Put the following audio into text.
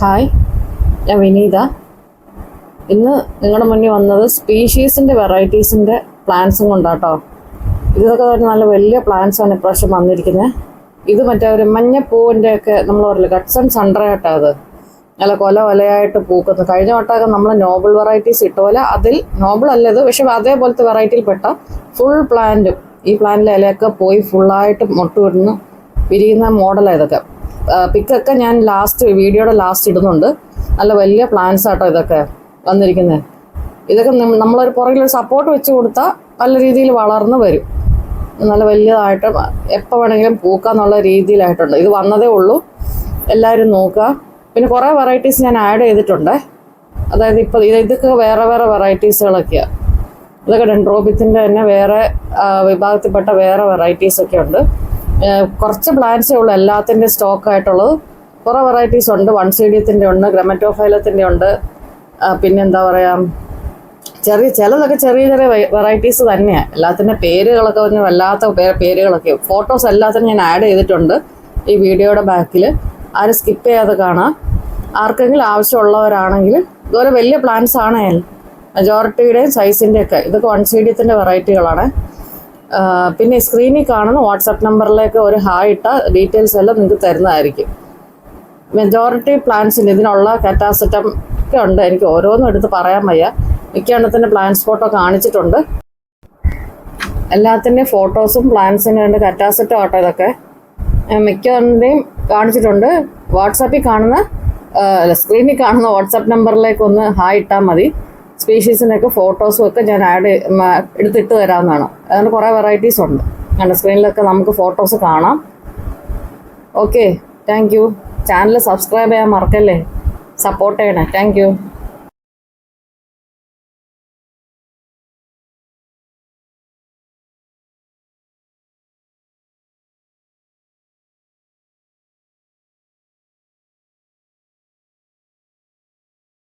Hi, ഞാൻ വിനീത. ഇന്ന് നിങ്ങളുടെ മുന്നിൽ വന്നത് സ്പീഷീസിൻ്റെ വെറൈറ്റീസിൻ്റെ പ്ലാന്റ്സും കൊണ്ടാട്ടോ. ഇതൊക്കെ നല്ല വലിയ പ്ലാന്റ്സാണ് ഇപ്രാവശ്യം വന്നിരിക്കുന്നത്. ഇത് മറ്റേ ഒരു മഞ്ഞപ്പൂവിൻ്റെ ഒക്കെ നമ്മൾ പറയില്ല, ഗട്ട്സ് ആൻഡ് സൺഡ്ര ആട്ടോ. അത് നല്ല കൊലയായിട്ട് പൂക്കുന്നു. കഴിഞ്ഞ വട്ടമൊക്കെ നമ്മൾ നോബിൾ വെറൈറ്റീസ് ഇട്ടുപോലെ അതിൽ നോബിൾ അല്ല ഇത്, പക്ഷെ അതേപോലത്തെ വെറൈറ്റിയിൽപ്പെട്ട ഫുൾ പ്ലാന്റും ഈ പ്ലാന്റിലെ ഇലയൊക്കെ പോയി ഫുള്ളായിട്ട് മുട്ടുവിടുന്നു വിരിയുന്ന മോഡലാണ് ഇതൊക്കെ. പിക്കൊക്കെ ഞാൻ വീഡിയോയുടെ ലാസ്റ്റ് ഇടുന്നുണ്ട്. നല്ല വലിയ പ്ലാന്റ്സ് ആട്ടോ ഇതൊക്കെ വന്നിരിക്കുന്നത്. ഇതൊക്കെ നമ്മളൊരു പുറകിലൊരു സപ്പോർട്ട് വെച്ച് കൊടുത്താൽ നല്ല രീതിയിൽ വളർന്ന് വരും. നല്ല വലിയതായിട്ട് എപ്പോൾ വേണമെങ്കിലും പൂക്കാന്നുള്ള രീതിയിലായിട്ടുണ്ട്. ഇത് വന്നതേ ഉള്ളൂ, എല്ലാവരും നോക്കുക. പിന്നെ കുറേ വെറൈറ്റീസ് ഞാൻ ആഡ് ചെയ്തിട്ടുണ്ട്. അതായത് ഇപ്പോൾ ഇതൊക്കെ വേറെ വെറൈറ്റീസുകളൊക്കെയാണ്. ഇതൊക്കെ ഡെൻഡ്രോബിയത്തിൻ്റെ തന്നെ വേറെ വിഭാഗത്തിൽപ്പെട്ട വേറെ വെറൈറ്റീസൊക്കെ ഉണ്ട്. കുറച്ച് പ്ലാന്റ്സേ ഉള്ളൂ എല്ലാത്തിൻ്റെ സ്റ്റോക്കായിട്ടുള്ളത്. കുറേ വെറൈറ്റീസ് ഉണ്ട്. വൺസീഡിയത്തിൻ്റെ ഉണ്ട്, ഗ്രമറ്റോഫൈലത്തിൻ്റെ ഉണ്ട്. പിന്നെന്താ പറയുക, ചിലതൊക്കെ ചെറിയ വെറൈറ്റീസ് തന്നെയാണ്. എല്ലാത്തിൻ്റെ പേരുകളൊക്കെ പറഞ്ഞ് വല്ലാത്ത പേരുകളൊക്കെ. ഫോട്ടോസ് എല്ലാത്തിനും ഞാൻ ആഡ് ചെയ്തിട്ടുണ്ട് ഈ വീഡിയോയുടെ ബാക്കിൽ. ആരും സ്കിപ്പ് ചെയ്യാതെ കാണാം. ആർക്കെങ്കിലും ആവശ്യമുള്ളവരാണെങ്കിൽ ഇതുപോലെ വലിയ പ്ലാന്റ്സ് ആണ് മെജോറിറ്റിയുടെയും സൈസിൻ്റെയൊക്കെ. ഇതൊക്കെ വൺസീഡിയത്തിൻ്റെ വെറൈറ്റികളാണ്. പിന്നെ സ്ക്രീനിൽ കാണുന്ന വാട്സാപ്പ് നമ്പറിലേക്ക് ഒരു ഹായ് ഇട്ട ഡീറ്റെയിൽസ് എല്ലാം നിങ്ങൾക്ക് തരുന്നതായിരിക്കും. മെജോറിറ്റി പ്ലാന്റ്സിന് ഇതിനുള്ള കാറ്റാസെറ്റം ഒക്കെ ഉണ്ട്. എനിക്ക് ഓരോന്നും എടുത്ത് പറയാൻ വയ്യ. മിക്ക എണ്ണത്തിൻ്റെ പ്ലാന്റ്സ് ഫോട്ടോ കാണിച്ചിട്ടുണ്ട്. എല്ലാത്തിൻ്റെയും ഫോട്ടോസും പ്ലാന്റ്സിന് വേണ്ട കാറ്റാസെറ്റം ആട്ടോ ഇതൊക്കെ. മിക്ക എണ്ണത്തിൻ്റെയും കാണിച്ചിട്ടുണ്ട്. വാട്സാപ്പിൽ കാണുന്ന സ്ക്രീനിൽ കാണുന്ന വാട്സാപ്പ് നമ്പറിലേക്ക് ഒന്ന് ഹായ് ഇട്ടാൽ മതി. സ്പീഷീസിൻ്റെയൊക്കെ ഫോട്ടോസും ഒക്കെ ഞാൻ എടുത്തിട്ട് തരാവുന്നതാണ്. അതുകൊണ്ട് കുറേ വെറൈറ്റീസ് ഉണ്ട്. അങ്ങനെ സ്ക്രീനിലൊക്കെ നമുക്ക് ഫോട്ടോസ് കാണാം. Okay, thank you. Channel subscribe ചെയ്യാൻ മറക്കല്ലേ, സപ്പോർട്ട് ചെയ്യണേ. Thank you.